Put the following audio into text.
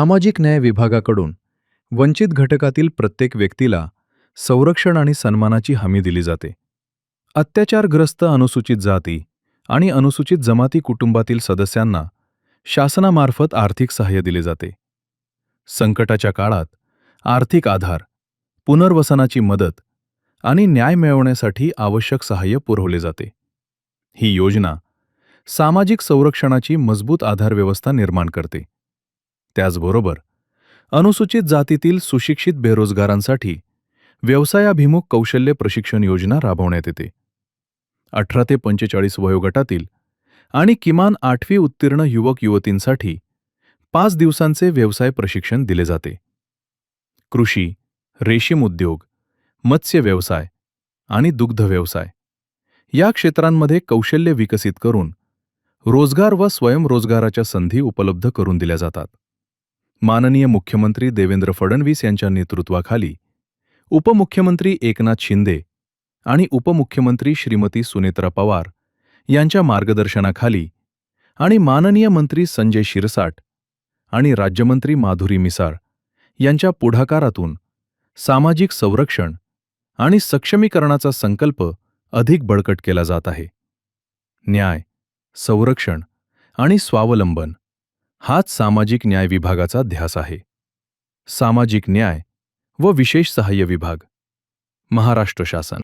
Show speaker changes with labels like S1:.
S1: सामाजिक न्याय विभागाकडून वंचित घटकातील प्रत्येक व्यक्तीला संरक्षण आणि सन्मानाची हमी दिली जाते. अत्याचारग्रस्त अनुसूचित जाती आणि अनुसूचित जमाती कुटुंबातील सदस्यांना शासनामार्फत आर्थिक सहाय्य दिले जाते. संकटाच्या काळात आर्थिक आधार, पुनर्वसनाची मदत आणि न्याय मिळवण्यासाठी आवश्यक सहाय्य पुरवले जाते. ही योजना सामाजिक संरक्षणाची मजबूत आधारव्यवस्था निर्माण करते. त्याचबरोबर अनुसूचित जातीतील सुशिक्षित बेरोजगारांसाठी व्यवसायाभिमुख कौशल्य प्रशिक्षण योजना राबवण्यात येते. 18 ते 45 वयोगटातील आणि किमान 8वी उत्तीर्ण युवक-युवतींसाठी 5 दिवसांचे व्यवसाय प्रशिक्षण दिले जाते. कृषी, रेशीम उद्योग, मत्स्य व्यवसाय आणि दुग्ध व्यवसाय या क्षेत्रांमध्ये कौशल्य विकसित करून रोजगार व स्वयंरोजगाराच्या संधी उपलब्ध करून दिल्या जातात. माननीय मुख्यमंत्री देवेंद्र फडणवीस यांच्या नेतृत्वाखाली उपमुख्यमंत्री एकनाथ शिंदे आणि उपमुख्यमंत्री श्रीमती सुनेत्रा पवार यांच्या मार्गदर्शनाखाली आणि माननीय मंत्री संजय शिरसाट आणि राज्यमंत्री माधुरी मिसाळ यांच्या पुढाकारातून सामाजिक संरक्षण आणि सक्षमीकरणाचा संकल्प अधिक बळकट केला जात आहे. न्याय, संरक्षण आणि स्वावलंबन हाच सामाजिक न्याय विभागाचा ध्यास आहे. सामाजिक न्याय व विशेष सहाय्य विभाग, महाराष्ट्र शासन.